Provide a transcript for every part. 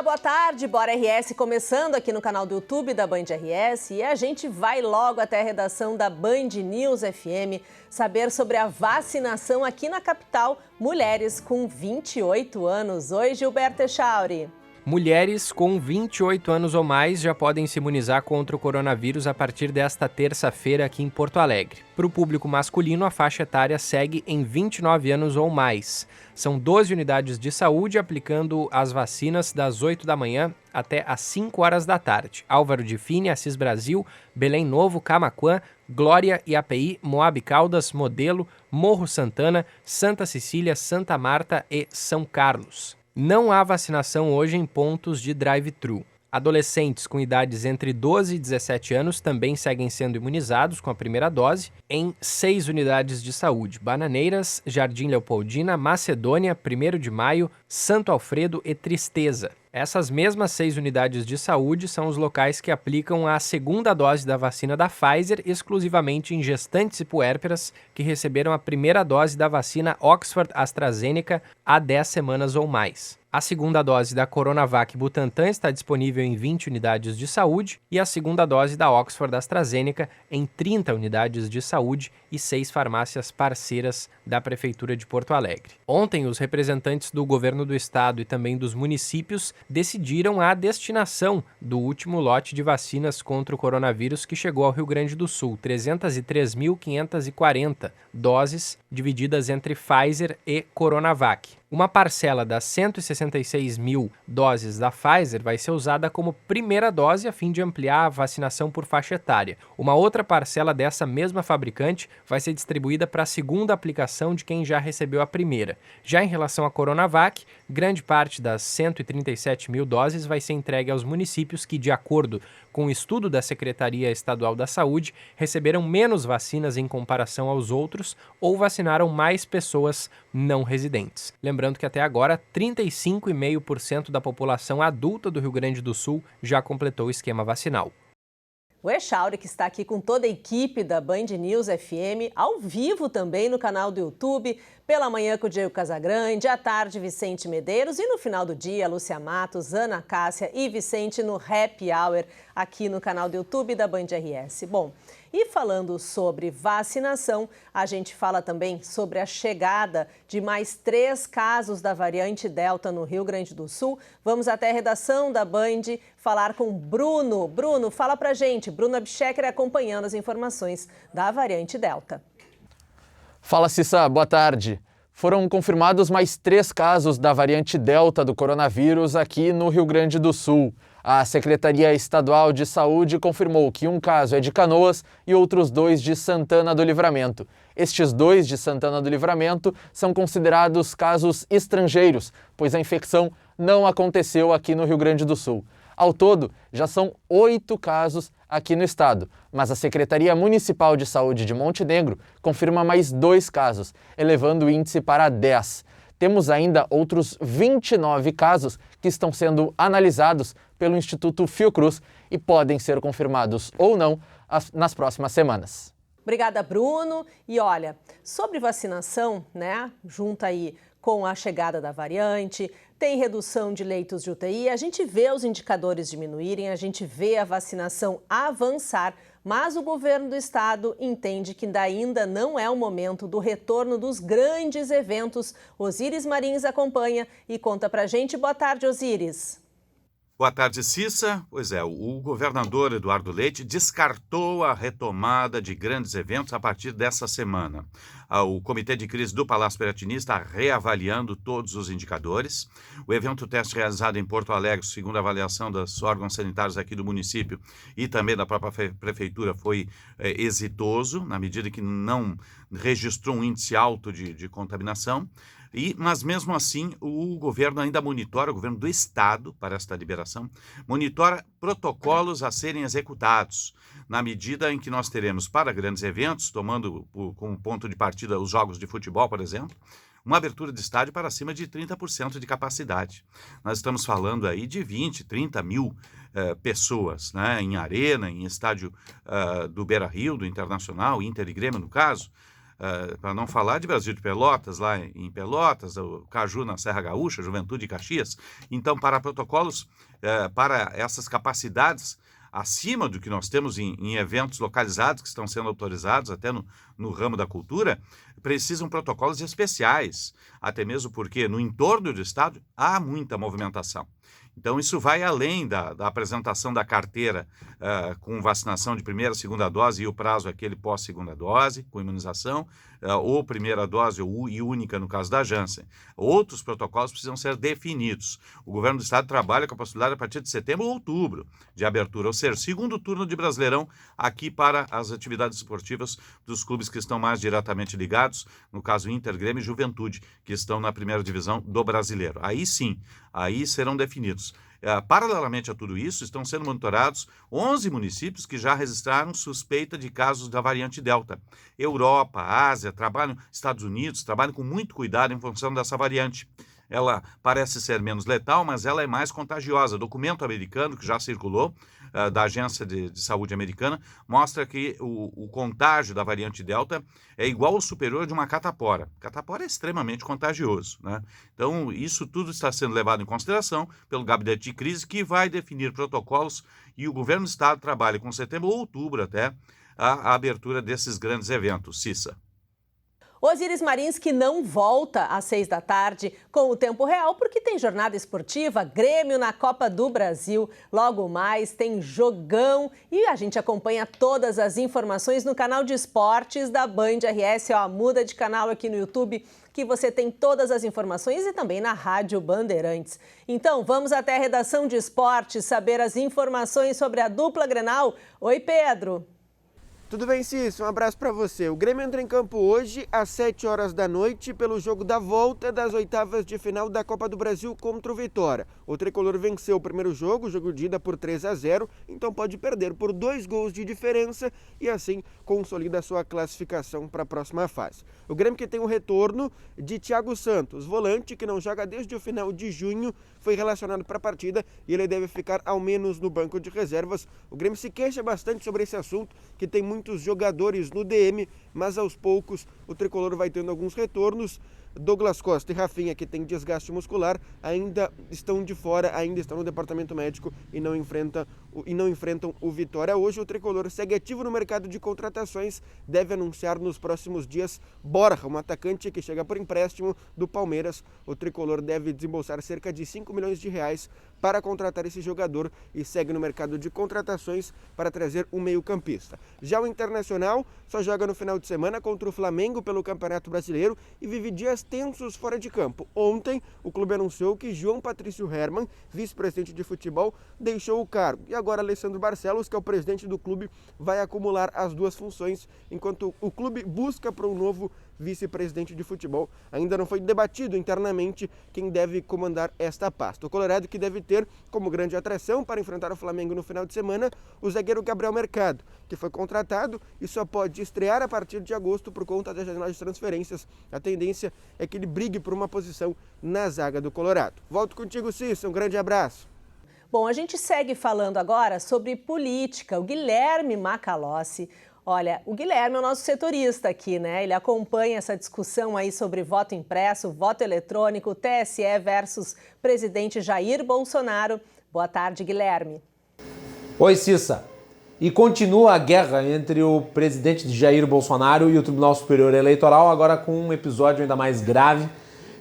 boa tarde, Bora RS começando aqui no canal do YouTube da Band RS e a gente vai logo até a redação da Band News FM saber sobre a vacinação aqui na capital, mulheres com 28 anos. Oi, Gilberto Echauri. Mulheres com 28 anos ou mais já podem se imunizar contra o coronavírus a partir desta terça-feira aqui em Porto Alegre. Para o público masculino, a faixa etária segue em 29 anos ou mais. São 12 unidades de saúde aplicando as vacinas das 8 da manhã até às 5 horas da tarde. Álvaro de Fini, Assis Brasil, Belém Novo, Camaquã, Glória e API, Moab Caldas, Modelo, Morro Santana, Santa Cecília, Santa Marta e São Carlos. Não há vacinação hoje em pontos de drive-thru. Adolescentes com idades entre 12 e 17 anos também seguem sendo imunizados com a primeira dose em 6 unidades de saúde: Bananeiras, Jardim Leopoldina, Macedônia, 1º de Maio, Santo Alfredo e Tristeza. Essas mesmas 6 unidades de saúde são os locais que aplicam a segunda dose da vacina da Pfizer exclusivamente em gestantes e puérperas que receberam a primeira dose da vacina Oxford AstraZeneca há 10 semanas ou mais. A segunda dose da Coronavac Butantan está disponível em 20 unidades de saúde e a segunda dose da Oxford AstraZeneca em 30 unidades de saúde e 6 farmácias parceiras da Prefeitura de Porto Alegre. Ontem, os representantes do governo do estado e também dos municípios decidiram a destinação do último lote de vacinas contra o coronavírus que chegou ao Rio Grande do Sul, 303.540 doses divididas entre Pfizer e Coronavac. Uma parcela das 166 mil doses da Pfizer vai ser usada como primeira dose a fim de ampliar a vacinação por faixa etária. Uma outra parcela dessa mesma fabricante vai ser distribuída para a segunda aplicação de quem já recebeu a primeira. Já em relação à Coronavac, grande parte das 137 mil doses vai ser entregue aos municípios que, de acordo com o estudo da Secretaria Estadual da Saúde, receberam menos vacinas em comparação aos outros ou vacinaram mais pessoas não residentes. Lembrando que até agora, 35,5% da população adulta do Rio Grande do Sul já completou o esquema vacinal. O Echauri, que está aqui com toda a equipe da Band News FM, ao vivo também no canal do YouTube, pela manhã com o Diego Casagrande, à tarde Vicente Medeiros e no final do dia, Lúcia Matos, Ana Cássia e Vicente no Happy Hour aqui no canal do YouTube da Band RS. Bom, e falando sobre vacinação, a gente fala também sobre a chegada de mais 3 casos da variante Delta no Rio Grande do Sul. Vamos até a redação da Band falar com Bruno. Bruno, fala pra gente. Bruno Abschecker acompanhando as informações da variante Delta. Fala, Cissa, boa tarde. Foram confirmados mais 3 casos da variante Delta do coronavírus aqui no Rio Grande do Sul. A Secretaria Estadual de Saúde confirmou que um caso é de Canoas e outros 2 de Santana do Livramento. Estes 2 de Santana do Livramento são considerados casos estrangeiros, pois a infecção não aconteceu aqui no Rio Grande do Sul. Ao todo, já são 8 casos aqui no estado, mas a Secretaria Municipal de Saúde de Montenegro confirma mais 2 casos, elevando o índice para 10. Temos ainda outros 29 casos que estão sendo analisados pelo Instituto Fiocruz e podem ser confirmados ou não nas próximas semanas. Obrigada, Bruno. E olha, sobre vacinação, né, junto aí com a chegada da variante, tem redução de leitos de UTI, a gente vê os indicadores diminuírem, a gente vê a vacinação avançar, mas o governo do estado entende que ainda não é o momento do retorno dos grandes eventos. Osíris Marins acompanha e conta pra gente. Boa tarde, Osíris. Boa tarde, Cissa. Pois é, o governador Eduardo Leite descartou a retomada de grandes eventos a partir dessa semana. O Comitê de Crise do Palácio Piratini está reavaliando todos os indicadores. O evento teste realizado em Porto Alegre, segundo a avaliação dos órgãos sanitários aqui do município e também da própria prefeitura, foi exitoso, na medida que não registrou um índice alto de contaminação. Mas mesmo assim, o governo ainda monitora, o governo do estado, para esta liberação, monitora protocolos a serem executados, na medida em que nós teremos para grandes eventos, tomando como ponto de partida os jogos de futebol, por exemplo, uma abertura de estádio para acima de 30% de capacidade. Nós estamos falando aí de 20, 30 mil pessoas, né, em arena, em estádio do Beira-Rio, do Internacional, Inter e Grêmio no caso. para não falar de Brasil de Pelotas, lá em Pelotas, o Caju na Serra Gaúcha, Juventude e Caxias. Então, para protocolos, para essas capacidades acima do que nós temos em eventos localizados que estão sendo autorizados até no ramo da cultura, precisam protocolos especiais, até mesmo porque no entorno do estádio há muita movimentação. Então, isso vai além da apresentação da carteira com vacinação de primeira, segunda dose e o prazo aquele pós-segunda dose, com imunização, ou primeira dose e única no caso da Janssen. Outros protocolos precisam ser definidos. O governo do estado trabalha com a possibilidade a partir de setembro ou outubro de abertura, ou seja, segundo turno de Brasileirão aqui para as atividades esportivas dos clubes que estão mais diretamente ligados, no caso Inter, Grêmio e Juventude, que estão na primeira divisão do Brasileiro. Aí sim, aí serão definidos. Paralelamente a tudo isso, estão sendo monitorados 11 municípios que já registraram suspeita de casos da variante Delta. Europa, Ásia, Estados Unidos, trabalham com muito cuidado em função dessa variante. Ela parece ser menos letal, mas ela é mais contagiosa. Documento americano que já circulou, da Agência de Saúde Americana, mostra que o contágio da variante Delta é igual ou superior de uma catapora. Catapora é extremamente contagioso, né? Então, isso tudo está sendo levado em consideração pelo Gabinete de Crise, que vai definir protocolos, e o governo do estado trabalha com setembro ou outubro até a abertura desses grandes eventos. Cissa. Osiris Marins, que não volta às 6 da tarde com o tempo real, porque tem jornada esportiva, Grêmio na Copa do Brasil. Logo mais tem jogão e a gente acompanha todas as informações no canal de esportes da Band RS. Muda de canal aqui no YouTube, que você tem todas as informações, e também na Rádio Bandeirantes. Então, vamos até a redação de esportes saber as informações sobre a dupla Grenal. Oi, Pedro. Tudo bem, Cício? Um abraço para você. O Grêmio entra em campo hoje às 7 horas da noite pelo jogo da volta das oitavas de final da Copa do Brasil contra o Vitória. O tricolor venceu o primeiro jogo de ida por 3-0, então pode perder por 2 gols de diferença e assim consolida a sua classificação para a próxima fase. O Grêmio, que tem o retorno de Thiago Santos, volante que não joga desde o final de junho, foi relacionado para a partida e ele deve ficar ao menos no banco de reservas. O Grêmio se queixa bastante sobre esse assunto, que tem muitos jogadores no DM, mas aos poucos o tricolor vai tendo alguns retornos. Douglas Costa e Rafinha, que tem desgaste muscular, ainda estão de fora, ainda estão no departamento médico e não enfrentam o Vitória. Hoje o tricolor segue ativo no mercado de contratações, deve anunciar nos próximos dias Borja, um atacante que chega por empréstimo do Palmeiras. O tricolor deve desembolsar cerca de 5 milhões de reais para contratar esse jogador e segue no mercado de contratações para trazer um meio-campista. Já o Internacional só joga no final de semana contra o Flamengo pelo Campeonato Brasileiro e vive dias tensos fora de campo. Ontem, o clube anunciou que João Patrício Hermann, vice-presidente de futebol, deixou o cargo. E agora Alessandro Barcelos, que é o presidente do clube, vai acumular as duas funções, enquanto o clube busca para um novo vice-presidente de futebol. Ainda não foi debatido internamente quem deve comandar esta pasta. O Colorado, que deve ter como grande atração para enfrentar o Flamengo no final de semana o zagueiro Gabriel Mercado, que foi contratado e só pode estrear a partir de agosto por conta da janela de transferências. A tendência é que ele brigue por uma posição na zaga do Colorado. Volto contigo, Cício. Um grande abraço. Bom, a gente segue falando agora sobre política. O Guilherme Macalossi. Olha, o Guilherme é o nosso setorista aqui, né? Ele acompanha essa discussão aí sobre voto impresso, voto eletrônico, TSE versus presidente Jair Bolsonaro. Boa tarde, Guilherme. Oi, Cissa. E continua a guerra entre o presidente Jair Bolsonaro e o Tribunal Superior Eleitoral, agora com um episódio ainda mais grave.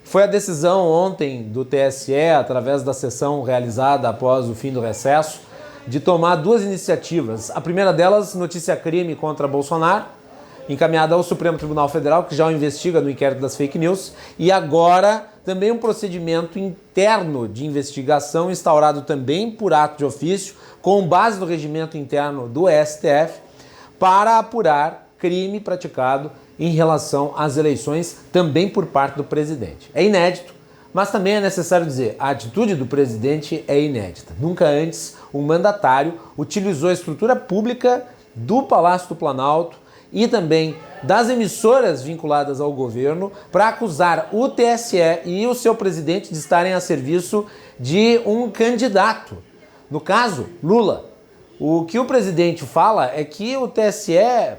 Foi a decisão ontem do TSE, através da sessão realizada após o fim do recesso, de tomar duas iniciativas. A primeira delas, notícia-crime contra Bolsonaro, encaminhada ao Supremo Tribunal Federal, que já o investiga no inquérito das fake news, e agora também um procedimento interno de investigação instaurado também por ato de ofício, com base no regimento interno do STF, para apurar crime praticado em relação às eleições, também por parte do presidente. É inédito, mas também é necessário dizer, a atitude do presidente é inédita. Nunca antes um mandatário utilizou a estrutura pública do Palácio do Planalto e também das emissoras vinculadas ao governo para acusar o TSE e o seu presidente de estarem a serviço de um candidato. No caso, Lula. O que o presidente fala é que o TSE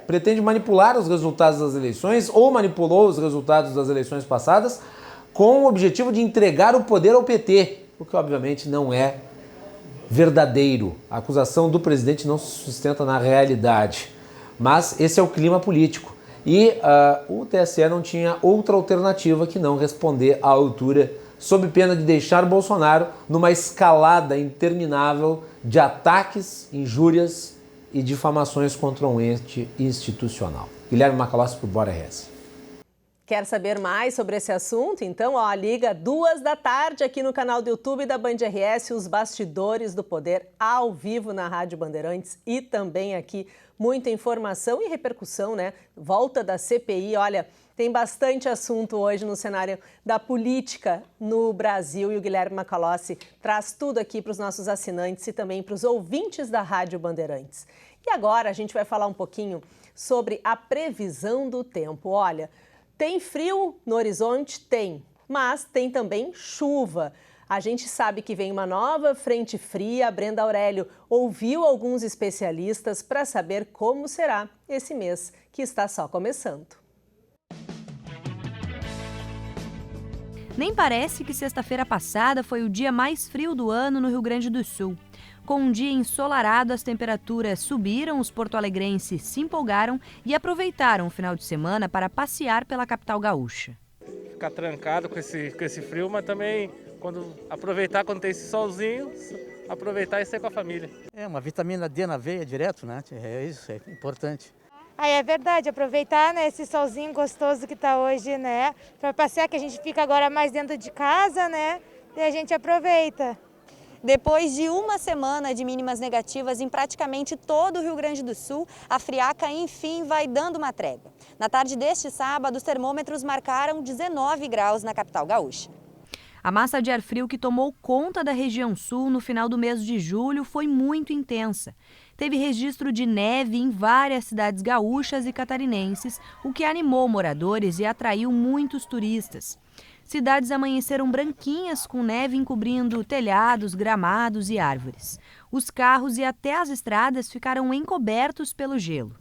pretende manipular os resultados das eleições ou manipulou os resultados das eleições passadas com o objetivo de entregar o poder ao PT, o que obviamente não é verdadeiro. A acusação do presidente não se sustenta na realidade, mas esse é o clima político. E o TSE não tinha outra alternativa que não responder à altura, sob pena de deixar Bolsonaro numa escalada interminável de ataques, injúrias e difamações contra um ente institucional. Guilherme Macalossi para o Bora RS. Quer saber mais sobre esse assunto? Então, liga 14h aqui no canal do YouTube da Band RS, os bastidores do poder ao vivo na Rádio Bandeirantes e também aqui muita informação e repercussão, né? Volta da CPI, olha, tem bastante assunto hoje no cenário da política no Brasil e o Guilherme Macalossi traz tudo aqui para os nossos assinantes e também para os ouvintes da Rádio Bandeirantes. E agora a gente vai falar um pouquinho sobre a previsão do tempo. Olha, tem frio no horizonte? Tem, mas tem também chuva. A gente sabe que vem uma nova frente fria. A Brenda Aurélio ouviu alguns especialistas para saber como será esse mês que está só começando. Nem parece que sexta-feira passada foi o dia mais frio do ano no Rio Grande do Sul. Com um dia ensolarado, as temperaturas subiram, os porto-alegrenses se empolgaram e aproveitaram o final de semana para passear pela capital gaúcha. Ficar trancado com esse frio, mas também aproveitar quando tem esse solzinho, aproveitar e sair com a família. É uma vitamina D na veia direto, né? É isso, é importante. É verdade, aproveitar, né, esse solzinho gostoso que está hoje, né? Para passear, que a gente fica agora mais dentro de casa, né? E a gente aproveita. Depois de uma semana de mínimas negativas em praticamente todo o Rio Grande do Sul, a friaca, enfim, vai dando uma trégua. Na tarde deste sábado, os termômetros marcaram 19 graus na capital gaúcha. A massa de ar frio que tomou conta da região sul no final do mês de julho foi muito intensa. Teve registro de neve em várias cidades gaúchas e catarinenses, o que animou moradores e atraiu muitos turistas. Cidades amanheceram branquinhas com neve encobrindo telhados, gramados e árvores. Os carros e até as estradas ficaram encobertos pelo gelo.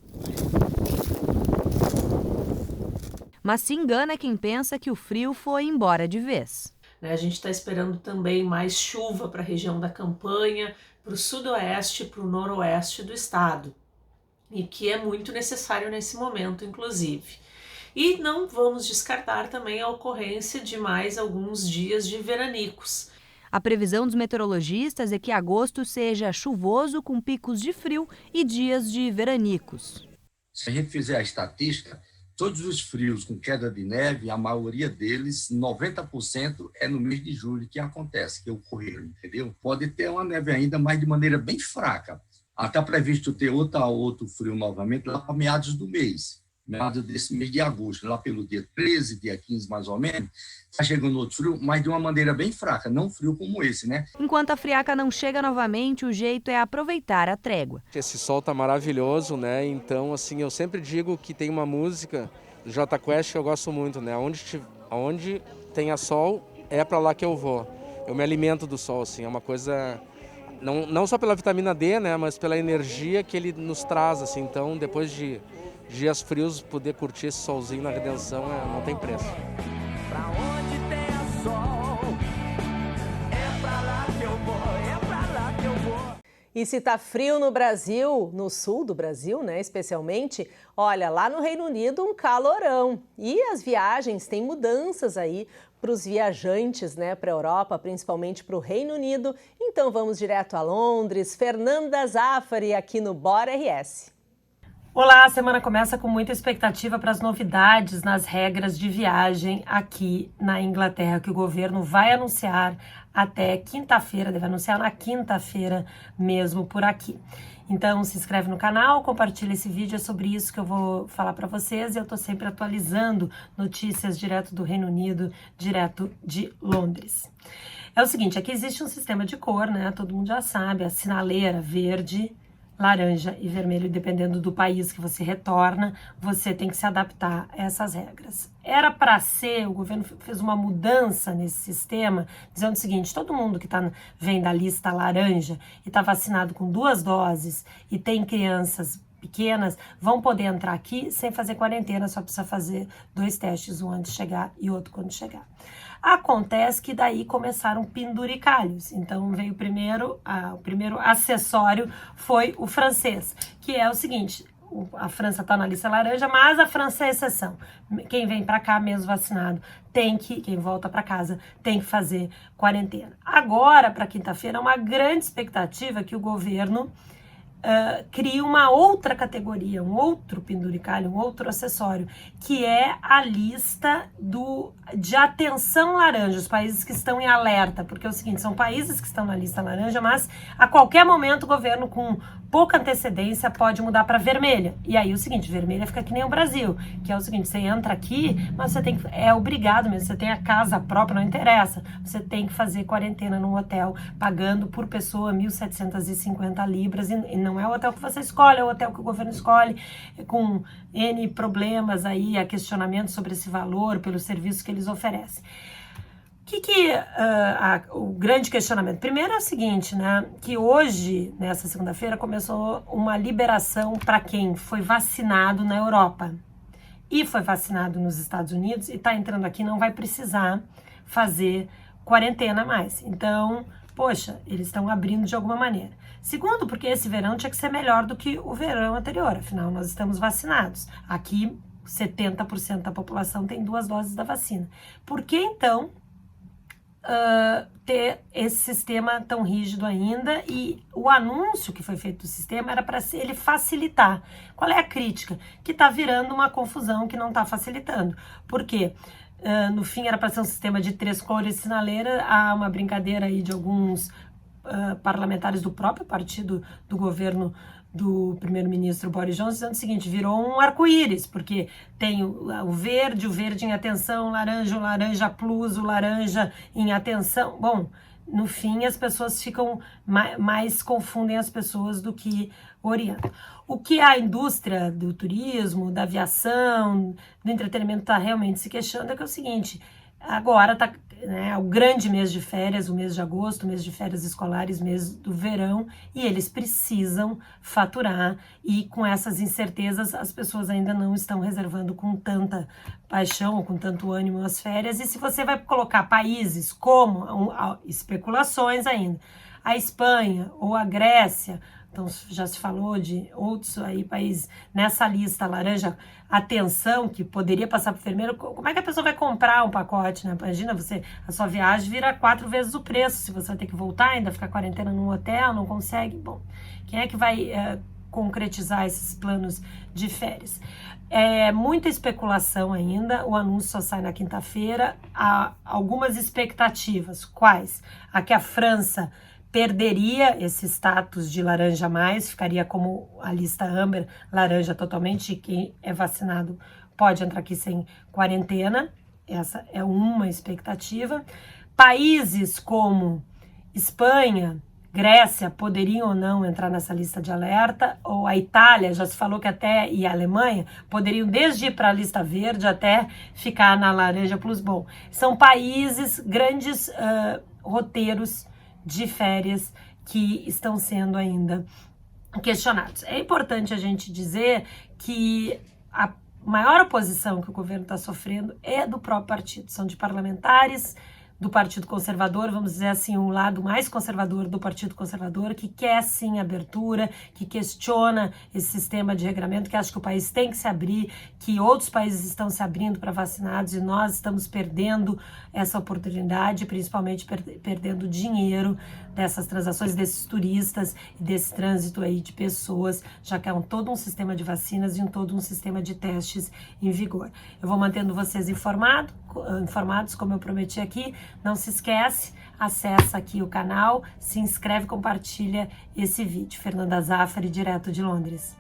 Mas se engana quem pensa que o frio foi embora de vez. A gente está esperando também mais chuva para a região da Campanha, para o sudoeste e para o noroeste do estado, e que é muito necessário nesse momento, inclusive. E não vamos descartar também a ocorrência de mais alguns dias de veranicos. A previsão dos meteorologistas é que agosto seja chuvoso com picos de frio e dias de veranicos. Se a gente fizer a estatística, todos os frios com queda de neve, a maioria deles, 90% é no mês de julho que acontece, que ocorreram, entendeu? Pode ter uma neve ainda, mas de maneira bem fraca. Está previsto ter outro frio novamente lá para meados do mês. Meados desse mês de agosto, lá pelo dia 13, dia 15 mais ou menos, está chegando outro frio, mas de uma maneira bem fraca, não frio como esse, né? Enquanto a friaca não chega novamente, o jeito é aproveitar a trégua. Esse sol tá maravilhoso, né? Então, assim, eu sempre digo que tem uma música do Jota Quest que eu gosto muito, né? Onde tenha sol, é para lá que eu vou. Eu me alimento do sol, assim, é uma coisa... Não só pela vitamina D, né? Mas pela energia que ele nos traz, assim. Então, depois de dias frios, poder curtir esse solzinho na Redenção não tem preço. Pra onde tem sol, é pra lá que eu vou, é pra lá que eu vou. E se tá frio no Brasil, no sul do Brasil, né, especialmente, olha, lá no Reino Unido um calorão. E as viagens têm mudanças aí para os viajantes, né, para a Europa, principalmente para o Reino Unido. Então vamos direto a Londres. Fernanda Zaffari aqui no Bora RS. Olá, a semana começa com muita expectativa para as novidades nas regras de viagem aqui na Inglaterra, que o governo vai anunciar até quinta-feira, deve anunciar na quinta-feira mesmo por aqui. Então se inscreve no canal, compartilha esse vídeo, é sobre isso que eu vou falar para vocês. Eu estou sempre atualizando notícias direto do Reino Unido, direto de Londres. É o seguinte, aqui existe um sistema de cor, né? Todo mundo já sabe, a sinaleira verde, laranja e vermelho, dependendo do país que você retorna, você tem que se adaptar a essas regras. Era para ser, o governo fez uma mudança nesse sistema, dizendo o seguinte: todo mundo que vem da lista laranja e está vacinado com 2 doses e tem crianças pequenas, vão poder entrar aqui sem fazer quarentena, só precisa fazer 2 testes, um antes de chegar e outro quando chegar. Acontece que daí começaram penduricalhos. Então veio o primeiro acessório foi o francês, que é o seguinte: a França está na lista laranja, mas a França é exceção. Quem vem para cá mesmo vacinado quem volta para casa tem que fazer quarentena. Agora, para quinta-feira, é uma grande expectativa que o governo cria uma outra categoria, um outro penduricalho, um outro acessório, que é a lista de atenção laranja, os países que estão em alerta, porque é o seguinte, são países que estão na lista laranja, mas a qualquer momento o governo, com pouca antecedência, pode mudar para vermelha. E aí o seguinte, vermelha fica que nem o Brasil, que é o seguinte: você entra aqui, mas você é obrigado mesmo, você tem a casa própria, não interessa, você tem que fazer quarentena num hotel, pagando por pessoa 1.750 libras, e não é o hotel que você escolhe, é o hotel que o governo escolhe, com N problemas aí, a questionamento sobre esse valor, pelos serviços que eles oferecem. O grande questionamento? Primeiro é o seguinte, né? Que hoje, nessa segunda-feira, começou uma liberação para quem foi vacinado na Europa e foi vacinado nos Estados Unidos e está entrando aqui, não vai precisar fazer quarentena mais. Então, poxa, eles estão abrindo de alguma maneira. Segundo, porque esse verão tinha que ser melhor do que o verão anterior, afinal nós estamos vacinados. Aqui, 70% da população tem 2 doses da vacina. Por que então ter esse sistema tão rígido ainda? E o anúncio que foi feito do sistema era para ele facilitar. Qual é a crítica? Que está virando uma confusão, que não está facilitando. Por quê? No fim era para ser um sistema de 3 cores sinaleira. Há uma brincadeira aí de alguns parlamentares do próprio partido do governo do primeiro-ministro Boris Johnson, dizendo o seguinte: virou um arco-íris, porque tem o verde em atenção, o laranja plus, o laranja em atenção. Bom, no fim as pessoas ficam mais confundem as pessoas do que orientam. O que a indústria do turismo, da aviação, do entretenimento está realmente se queixando é que é o seguinte: agora está o grande mês de férias, o mês de agosto, o mês de férias escolares, mês do verão, e eles precisam faturar, e com essas incertezas as pessoas ainda não estão reservando com tanta paixão ou com tanto ânimo as férias. E se você vai colocar países como, especulações ainda, a Espanha ou a Grécia, então já se falou de outros aí países nessa lista laranja, atenção, que poderia passar para o vermelho, como é que a pessoa vai comprar um pacote, né? Imagina, a sua viagem vira 4 vezes o preço, se você vai ter que voltar, ainda ficar quarentena num hotel, não consegue. Bom, quem é que vai concretizar esses planos de férias? É muita especulação ainda, o anúncio só sai na quinta-feira. Há algumas expectativas. Quais? A que a França perderia esse status de laranja mais, ficaria como a lista Amber, laranja totalmente, e quem é vacinado pode entrar aqui sem quarentena. Essa é uma expectativa. Países como Espanha, Grécia poderiam ou não entrar nessa lista de alerta, ou a Itália, já se falou que até, e a Alemanha, poderiam desde ir para a lista verde até ficar na laranja plus. Bom, são países, grandes roteiros de férias que estão sendo ainda questionados. É importante a gente dizer que a maior oposição que o governo está sofrendo é do próprio partido, são de parlamentares do Partido Conservador, vamos dizer assim, um lado mais conservador do Partido Conservador, que quer sim abertura, que questiona esse sistema de regramento, que acha que o país tem que se abrir, que outros países estão se abrindo para vacinados e nós estamos perdendo essa oportunidade, principalmente perdendo dinheiro dessas transações, desses turistas e desse trânsito aí de pessoas, já que há todo um sistema de vacinas e todo um sistema de testes em vigor. Eu vou mantendo vocês informados, como eu prometi aqui. Não se esquece, acessa aqui o canal, se inscreve, compartilha esse vídeo. Fernanda Zaffari, direto de Londres.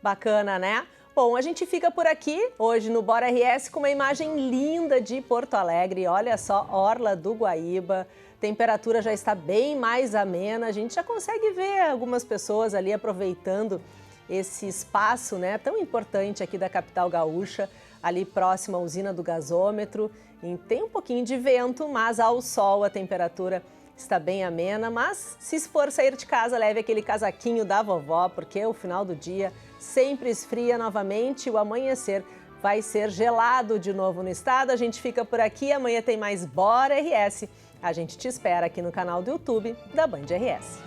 Bacana, né? Bom, a gente fica por aqui hoje no Bora RS com uma imagem linda de Porto Alegre. Olha só, Orla do Guaíba. temperatura já está bem mais amena, a gente já consegue ver algumas pessoas ali aproveitando esse espaço, né, tão importante aqui da capital gaúcha, ali próximo à usina do gasômetro. E tem um pouquinho de vento, mas ao sol a temperatura está bem amena. Mas se for sair de casa, leve aquele casaquinho da vovó, porque o final do dia sempre esfria novamente e o amanhecer vai ser gelado de novo no estado. A gente fica por aqui, amanhã tem mais Bora RS. A gente te espera aqui no canal do YouTube da Band RS.